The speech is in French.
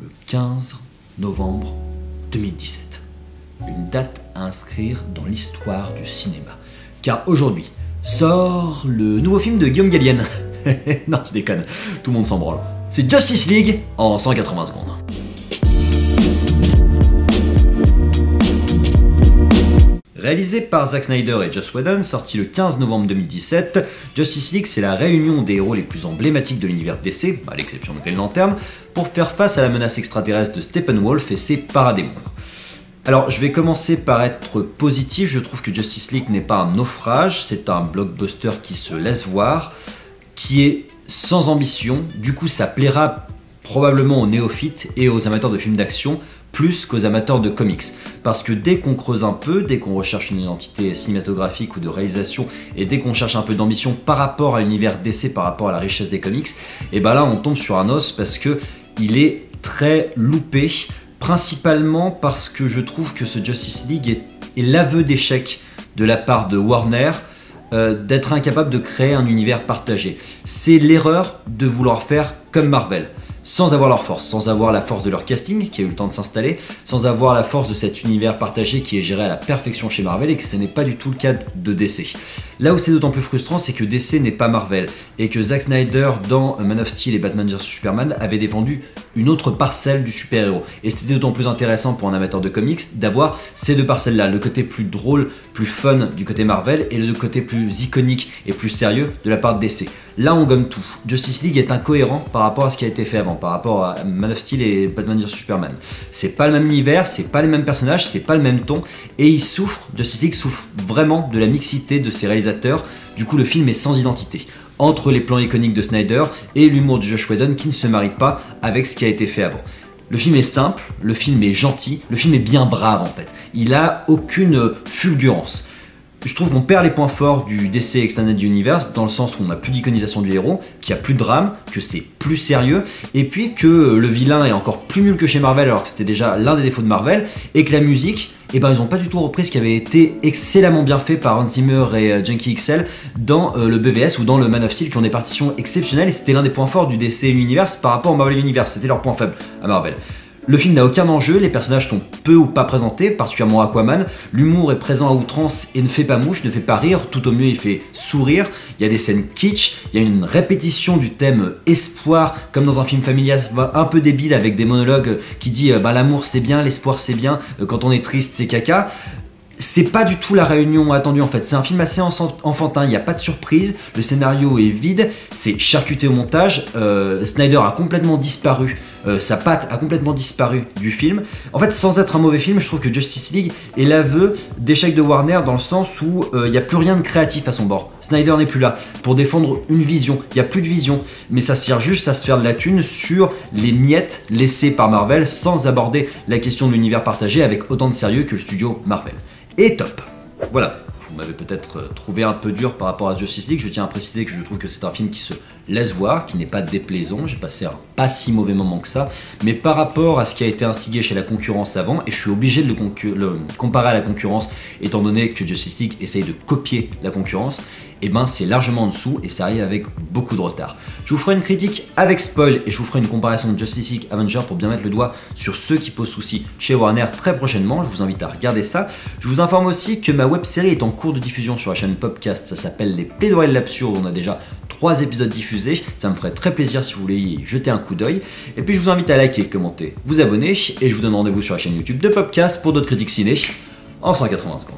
le 15 novembre 2017. Une date à inscrire dans l'histoire du cinéma. Car aujourd'hui sort le nouveau film de Guillaume Gallienne. Non, je déconne, tout le monde s'en branle. C'est Justice League en 180 secondes. Réalisé par Zack Snyder et Joss Whedon, sorti le 15 novembre 2017, Justice League c'est la réunion des héros les plus emblématiques de l'univers DC, à l'exception de Green Lantern, pour faire face à la menace extraterrestre de Steppenwolf et ses paradémons. Alors je vais commencer par être positif, je trouve que Justice League n'est pas un naufrage, c'est un blockbuster qui se laisse voir, qui est sans ambition, du coup ça plaira probablement aux néophytes et aux amateurs de films d'action, plus qu'aux amateurs de comics. Parce que dès qu'on creuse un peu, dès qu'on recherche une identité cinématographique ou de réalisation, et dès qu'on cherche un peu d'ambition par rapport à l'univers DC, par rapport à la richesse des comics, et ben là on tombe sur un os parce que il est très loupé, principalement parce que je trouve que ce Justice League est l'aveu d'échec de la part de Warner, d'être incapable de créer un univers partagé. C'est l'erreur de vouloir faire comme Marvel. Sans avoir leur force, sans avoir la force de leur casting qui a eu le temps de s'installer, sans avoir la force de cet univers partagé qui est géré à la perfection chez Marvel et que ce n'est pas du tout le cas de DC. Là où c'est d'autant plus frustrant, c'est que DC n'est pas Marvel et que Zack Snyder dans Man of Steel et Batman vs Superman avait défendu une autre parcelle du super-héros. Et c'était d'autant plus intéressant pour un amateur de comics d'avoir ces deux parcelles-là, le côté plus drôle, plus fun du côté Marvel et le côté plus iconique et plus sérieux de la part de DC. Là on gomme tout. Justice League est incohérent par rapport à ce qui a été fait avant, par rapport à Man of Steel et Batman vs Superman. C'est pas le même univers, c'est pas les mêmes personnages, c'est pas le même ton, et Justice League souffre vraiment de la mixité de ses réalisateurs, du coup le film est sans identité. Entre les plans iconiques de Snyder et l'humour de Joss Whedon qui ne se marie pas avec ce qui a été fait avant. Le film est simple, le film est gentil, le film est bien brave en fait. Il a aucune fulgurance. Je trouve qu'on perd les points forts du DC Extended Universe dans le sens où on n'a plus d'iconisation du héros, qu'il n'y a plus de drame, que c'est plus sérieux, et puis que le vilain est encore plus nul que chez Marvel alors que c'était déjà l'un des défauts de Marvel, et que la musique, eh ben ils n'ont pas du tout repris ce qui avait été excellemment bien fait par Hans Zimmer et Junkie XL dans le BVS ou dans le Man of Steel qui ont des partitions exceptionnelles et c'était l'un des points forts du DC Universe par rapport au Marvel Universe, c'était leur point faible à Marvel. Le film n'a aucun enjeu, les personnages sont peu ou pas présentés, particulièrement Aquaman, l'humour est présent à outrance et ne fait pas mouche, ne fait pas rire, tout au mieux il fait sourire, il y a des scènes kitsch, il y a une répétition du thème espoir, comme dans un film familial un peu débile avec des monologues qui dit l'amour c'est bien, l'espoir c'est bien, quand on est triste c'est caca. C'est pas du tout la réunion attendue en fait, c'est un film assez enfantin, il n'y a pas de surprise, le scénario est vide, c'est charcuté au montage, Snyder a complètement disparu, sa patte a complètement disparu du film. En fait, sans être un mauvais film, je trouve que Justice League est l'aveu d'échec de Warner dans le sens où il n'y a plus rien de créatif à son bord. Snyder n'est plus là pour défendre une vision, il n'y a plus de vision, mais ça sert juste à se faire de la thune sur les miettes laissées par Marvel sans aborder la question de l'univers partagé avec autant de sérieux que le studio Marvel. Et top. Voilà, vous m'avez peut-être trouvé un peu dur par rapport à Justice League, je tiens à préciser que je trouve que c'est un film qui se laisse voir, qui n'est pas déplaisant, j'ai passé un pas si mauvais moment que ça, mais par rapport à ce qui a été instigé chez la concurrence avant, et je suis obligé de le comparer à la concurrence, étant donné que Justice League essaye de copier la concurrence, et ben c'est largement en dessous et ça arrive avec beaucoup de retard. Je vous ferai une critique avec spoil et je vous ferai une comparaison de Justice League Avenger pour bien mettre le doigt sur ceux qui posent souci chez Warner très prochainement, je vous invite à regarder ça. Je vous informe aussi que ma web série est en cours de diffusion sur la chaîne Popcast, ça s'appelle Les Plaidoyers de l'absurde, on a déjà 3 épisodes diffusés, ça me ferait très plaisir si vous voulez y jeter un coup d'œil. Et puis je vous invite à liker, commenter, vous abonner et je vous donne rendez-vous sur la chaîne YouTube de Popcast pour d'autres critiques ciné en 180 secondes.